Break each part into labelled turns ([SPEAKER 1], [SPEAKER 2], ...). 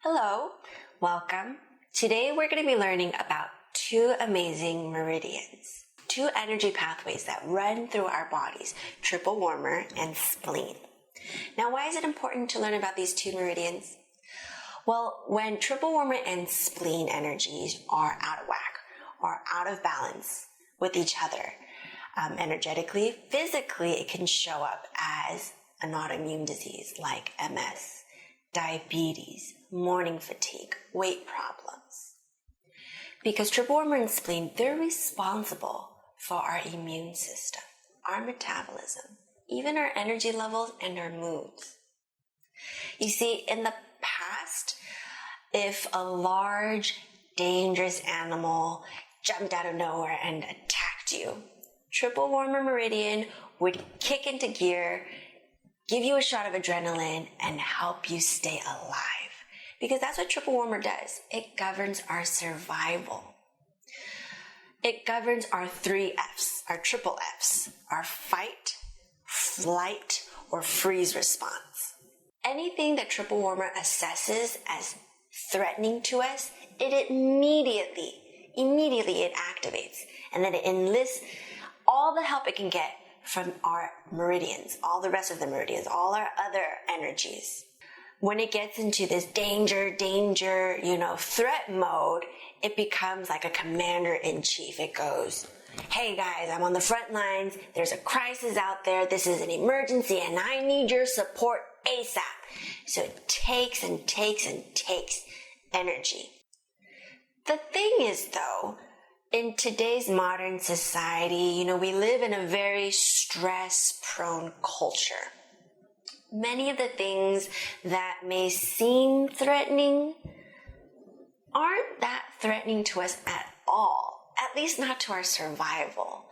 [SPEAKER 1] Hello, welcome. Today we're going to be learning about two amazing meridians, two energy pathways that run through our bodies, triple warmer and spleen. Now, why is it important to learn about these two meridians? Well, when triple warmer and spleen energies are out of whack or out of balance with each other, energetically, physically, it can show up as an autoimmune disease like MS, diabetes, morning fatigue, weight problems. Because triple warmer and spleen, they're responsible for our immune system, our metabolism, even our energy levels and our moods. You see, in the past, if a large, dangerous animal jumped out of nowhere and attacked you, triple warmer meridian would kick into gear, give you a shot of adrenaline, and help you stay alive. Because that's what triple warmer does. It governs our survival. It governs our 3 Fs, our triple Fs, our fight, flight, or freeze response. Anything that triple warmer assesses as threatening to us, it immediately it activates. And then it enlists all the help it can get from our meridians, all the rest of the meridians, all our other energies. When it gets into this danger, threat mode, it becomes like a commander-in-chief. It goes, hey guys, I'm on the front lines. There's a crisis out there. This is an emergency and I need your support ASAP. So it takes and takes and takes energy. The thing is though, in today's modern society, we live in a very stress-prone culture. Many of the things that may seem threatening aren't that threatening to us at all, at least not to our survival.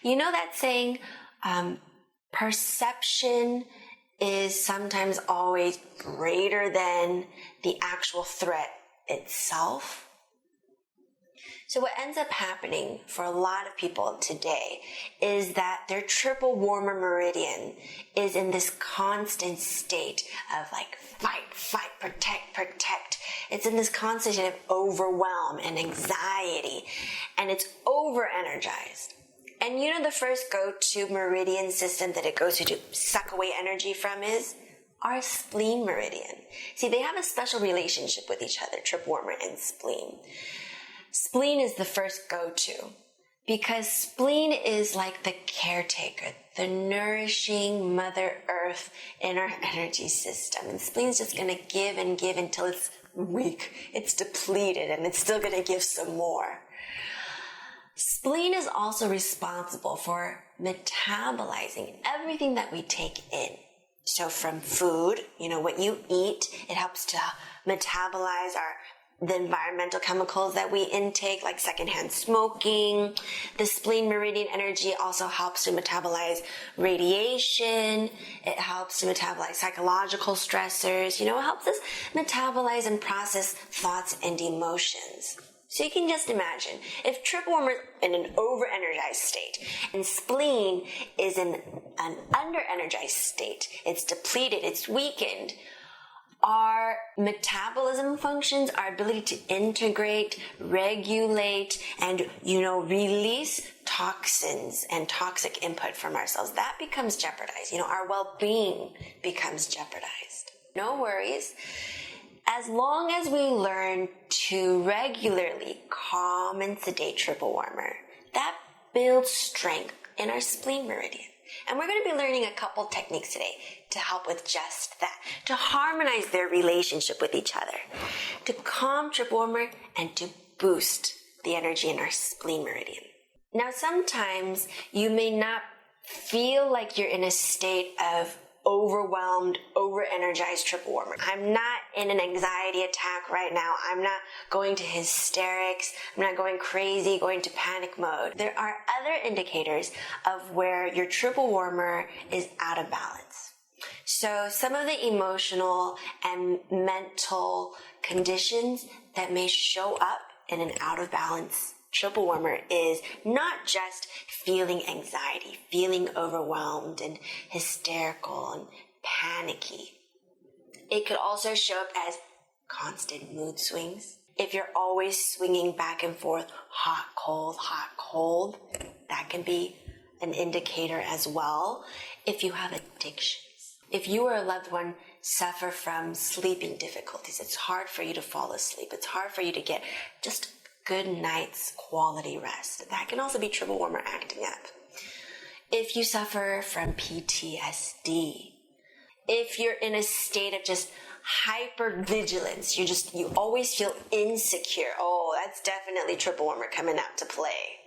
[SPEAKER 1] You know that saying, perception is sometimes always greater than the actual threat itself? So what ends up happening for a lot of people today is that their triple warmer meridian is in this constant state of like fight, protect. It's in this constant state of overwhelm and anxiety, and it's over-energized. And the first go-to meridian system that it goes to suck away energy from is our spleen meridian. See, they have a special relationship with each other, triple warmer and spleen. Spleen is the first go-to because spleen is like the caretaker, the nourishing Mother Earth in our energy system. And spleen's just going to give and give until it's weak, it's depleted, and it's still going to give some more. Spleen is also responsible for metabolizing everything that we take in. So from food, what you eat, it helps to metabolize the environmental chemicals that we intake, like secondhand smoking. The spleen meridian energy also helps to metabolize radiation. It helps to metabolize psychological stressors. It helps us metabolize and process thoughts and emotions. So you can just imagine, if triple warmer is in an over-energized state and spleen is in an under-energized state, it's depleted, it's weakened, our metabolism functions, our ability to integrate, regulate, and, release toxins and toxic input from ourselves, that becomes jeopardized. Our well-being becomes jeopardized. No worries. As long as we learn to regularly calm and sedate triple warmer, that builds strength in our spleen meridian. And we're going to be learning a couple techniques today to help with just that, to harmonize their relationship with each other, to calm triple warmer and to boost the energy in our spleen meridian. Now, sometimes you may not feel like you're in a state of overwhelmed, over-energized triple warmer. I'm not in an anxiety attack right now. I'm not going to hysterics. I'm not going crazy, going to panic mode. There are other indicators of where your triple warmer is out of balance. So some of the emotional and mental conditions that may show up in an out of balance triple warmer is not just feeling anxiety, feeling overwhelmed and hysterical and panicky. It could also show up as constant mood swings, if you're always swinging back and forth, hot, cold, that can be an indicator as well. If you have addictions, if you or a loved one suffer from sleeping difficulties, it's hard for you to fall asleep. It's hard for you to get just good night's quality rest. That can also be triple warmer acting up. If you suffer from PTSD, if you're in a state of just hypervigilance, you always feel insecure. Oh, that's definitely triple warmer coming out to play.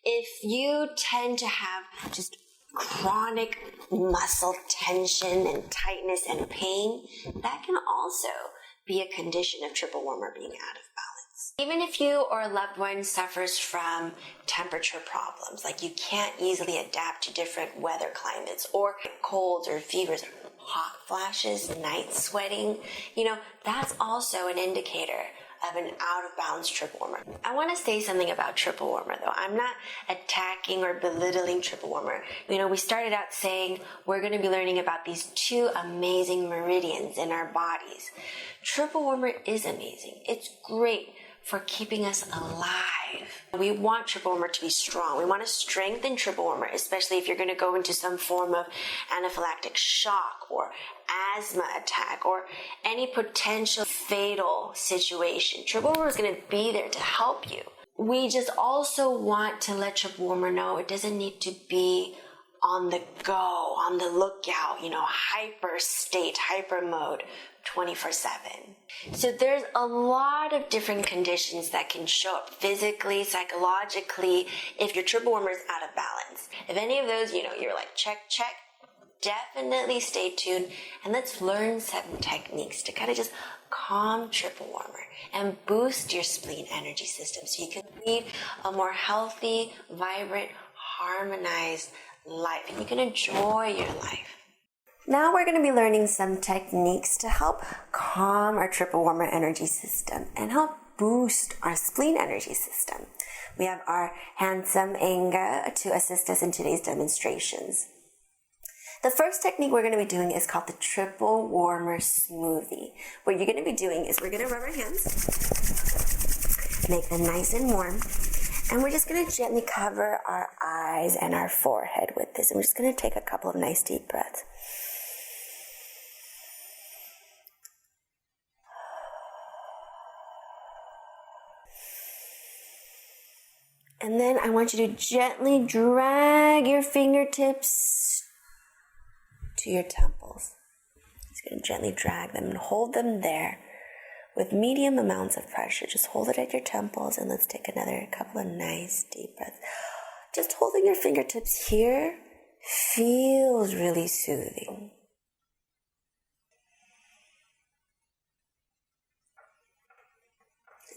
[SPEAKER 1] If you tend to have just chronic muscle tension and tightness and pain, that can also be a condition of triple warmer being out of balance. Even if you or a loved one suffers from temperature problems, like you can't easily adapt to different weather climates, or colds or fevers, hot flashes, night sweating, that's also an indicator of an out of balance triple warmer. I want to say something about triple warmer though. I'm not attacking or belittling triple warmer. We started out saying we're going to be learning about these two amazing meridians in our bodies. Triple warmer is amazing. It's great for keeping us alive. We want triple warmer to be strong. We want to strengthen triple warmer, especially if you're going to go into some form of anaphylactic shock or asthma attack or any potential fatal situation. Triple warmer is going to be there to help you. We just also want to let triple warmer know it doesn't need to be on the go, on the lookout, hyper state, hyper mode, 24/7. So there's a lot of different conditions that can show up physically, psychologically, if your triple warmer is out of balance. If any of those, you're like, check, definitely stay tuned and let's learn some techniques to kind of just calm triple warmer and boost your spleen energy system so you can lead a more healthy, vibrant, harmonized life and you can enjoy your life. Now we're going to be learning some techniques to help calm our triple warmer energy system and help boost our spleen energy system. We have our handsome Anga to assist us in today's demonstrations. The first technique we're going to be doing is called the triple warmer smoothie. What you're going to be doing is we're going to rub our hands, make them nice and warm, and we're just going to gently cover our eyes and our forehead with this. And we're just going to take a couple of nice deep breaths. And then I want you to gently drag your fingertips to your temples. Just going to gently drag them and hold them there with medium amounts of pressure. Just hold it at your temples and let's take another couple of nice deep breaths. Just holding your fingertips here feels really soothing.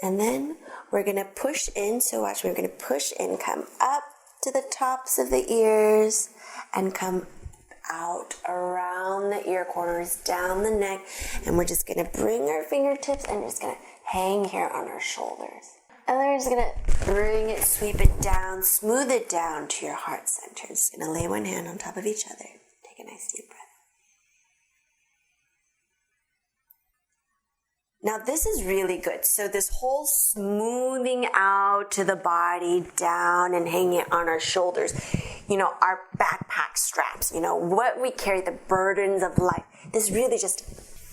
[SPEAKER 1] And then we're going to push in. So watch, we're going to push in, come up to the tops of the ears and come out around the ear corners, down the neck. And we're just going to bring our fingertips and we're just going to hang here on our shoulders. And then we're just going to bring it, sweep it down, smooth it down to your heart center. Just going to lay one hand on top of each other. Take a nice deep breath. Now this is really good. So this whole smoothing out to the body, down and hanging on our shoulders, our backpack straps, what we carry, the burdens of life. This really just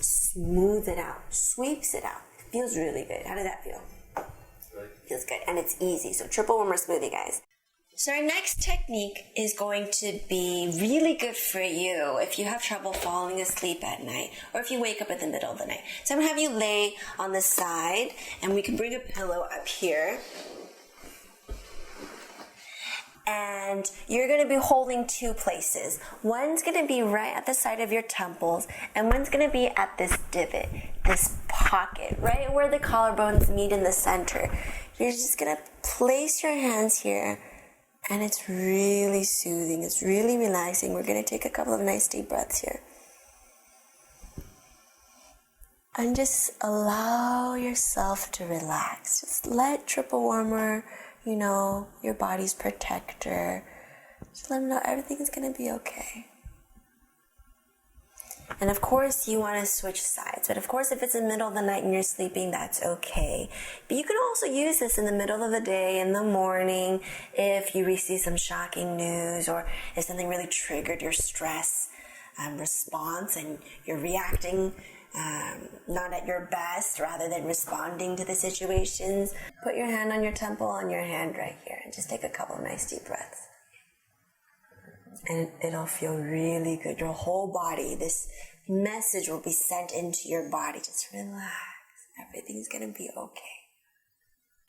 [SPEAKER 1] smooths it out, sweeps it out. It feels really good. How did that feel? Right. Feels good. And it's easy. So triple warmer smoothie, guys. So our next technique is going to be really good for you if you have trouble falling asleep at night or if you wake up in the middle of the night. So I'm going to have you lay on the side and we can bring a pillow up here. And you're going to be holding two places. One's going to be right at the side of your temples and one's going to be at this divot, this pocket, right where the collarbones meet in the center. You're just going to place your hands here. And it's really soothing. It's really relaxing. We're going to take a couple of nice deep breaths here. And just allow yourself to relax. Just let triple warmer, your body's protector. Just let them know everything's going to be okay. And of course, you want to switch sides. But of course, if it's in the middle of the night and you're sleeping, that's okay. But you can also use this in the middle of the day, in the morning, if you receive some shocking news or if something really triggered your stress response and you're reacting not at your best rather than responding to the situations. Put your hand on your temple, on your hand right here, and just take a couple of nice deep breaths. And it'll feel really good. Your whole body, this message will be sent into your body. Just relax. Everything's going to be okay.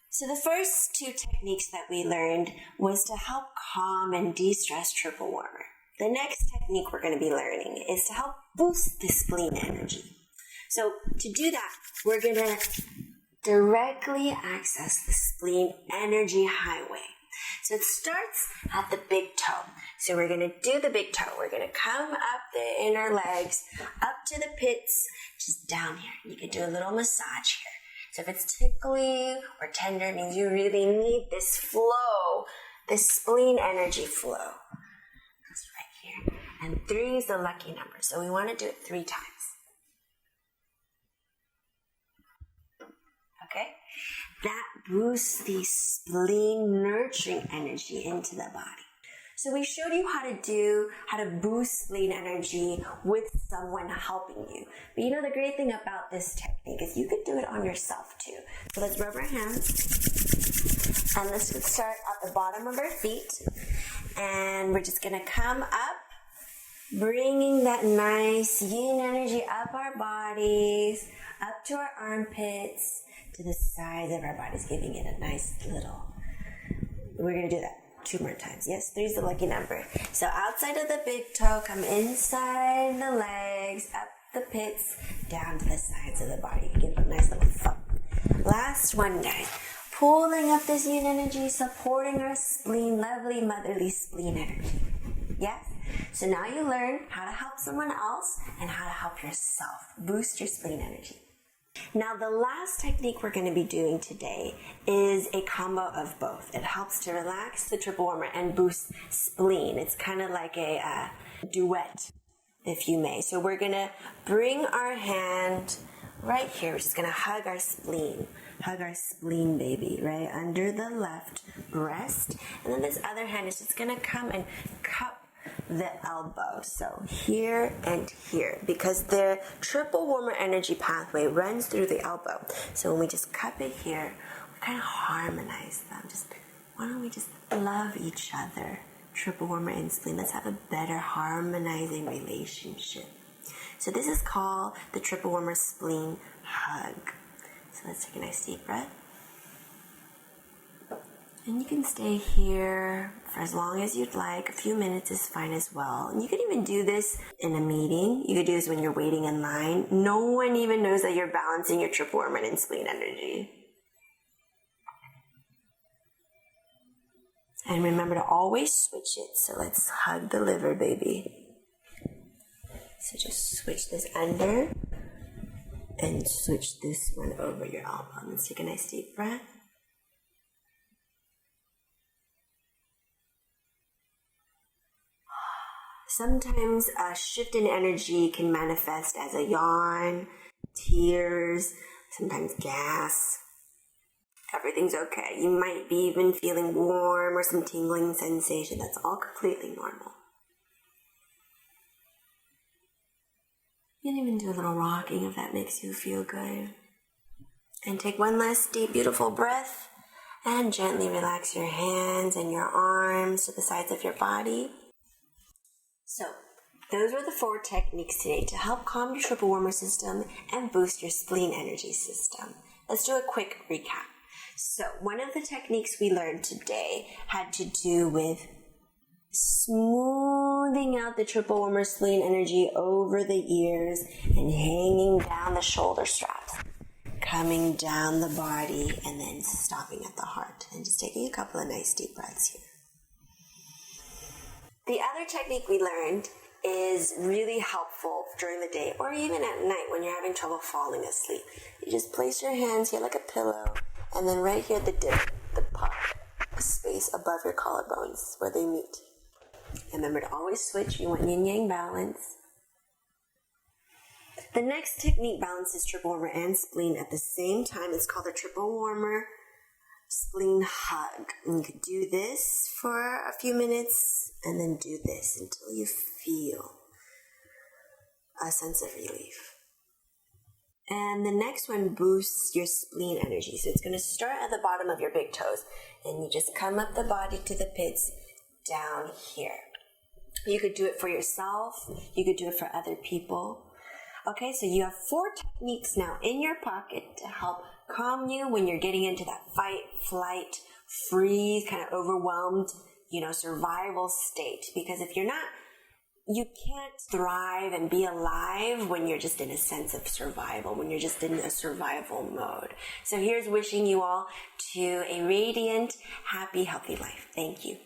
[SPEAKER 1] So the first two techniques that we learned was to help calm and de-stress triple warmer. The next technique we're going to be learning is to help boost the spleen energy. So to do that, we're going to directly access the spleen energy highway. So it starts at the big toe. So we're going to do the big toe. We're going to come up the inner legs, up to the pits, just down here. You can do a little massage here. So if it's tickly or tender, it means you really need this flow, this spleen energy flow. That's right here. And 3 is the lucky number. So we want to do it 3 times. Okay? That boosts the spleen nurturing energy into the body. So we showed you how to boost spleen energy with someone helping you. But you know the great thing about this technique is you could do it on yourself too. So let's rub our hands. And let's start at the bottom of our feet. And we're just going to come up, bringing that nice yin energy up our bodies, up to our armpits, to the sides of our bodies, giving it a nice little. We're going to do that 2 more times. Yes, 3 is the lucky number. So outside of the big toe, come inside the legs, up the pits, down to the sides of the body. Give it a nice little thump. Last one, guys. Pulling up this yin energy, supporting our spleen, lovely motherly spleen energy. Yes? So now you learn how to help someone else and how to help yourself. Boost your spleen energy. Now, the last technique we're going to be doing today is a combo of both. It helps to relax the triple warmer and boost spleen. It's kind of like a duet, if you may. So we're going to bring our hand right here. We're just going to hug our spleen. Hug our spleen, baby, right under the left breast. And then this other hand is just going to come and cup the elbow, so here and here, because the triple warmer energy pathway runs through the elbow. So when we just cup it here, we kind of harmonize them. Why don't we just love each other, triple warmer and spleen? Let's have a better harmonizing relationship. So this is called the triple warmer spleen hug. So let's take a nice deep breath. And you can stay here for as long as you'd like. A few minutes is fine as well. And you could even do this in a meeting. You could do this when you're waiting in line. No one even knows that you're balancing your triple warmer and spleen energy. And remember to always switch it. So let's hug the liver, baby. So just switch this under and switch this one over your elbow. Let's take a nice deep breath. Sometimes a shift in energy can manifest as a yawn, tears, sometimes gas. Everything's okay. You might be even feeling warm or some tingling sensation. That's all completely normal. You can even do a little rocking if that makes you feel good. And take one last deep, beautiful breath and gently relax your hands and your arms to the sides of your body. So, those were the 4 techniques today to help calm your triple warmer system and boost your spleen energy system. Let's do a quick recap. So, one of the techniques we learned today had to do with smoothing out the triple warmer spleen energy over the ears and hanging down the shoulder straps, coming down the body, and then stopping at the heart. And just taking a couple of nice deep breaths here. The other technique we learned is really helpful during the day or even at night when you're having trouble falling asleep. You just place your hands here like a pillow, and then right here at the dip, the part, space above your collarbones where they meet. And remember to always switch. You want yin-yang balance. The next technique balances triple warmer and spleen at the same time. It's called a triple warmer spleen hug. And you could do this for a few minutes and then do this until you feel a sense of relief. And the next one boosts your spleen energy. So it's going to start at the bottom of your big toes, and you just come up the body to the pits down here. You could do it for yourself. You could do it for other people. Okay, so you have 4 techniques now in your pocket to help calm you when you're getting into that fight, flight, freeze, kind of overwhelmed, survival state. Because if you're not, you can't thrive and be alive when you're just in a sense of survival, when you're just in a survival mode. So here's wishing you all to a radiant, happy, healthy life. Thank you.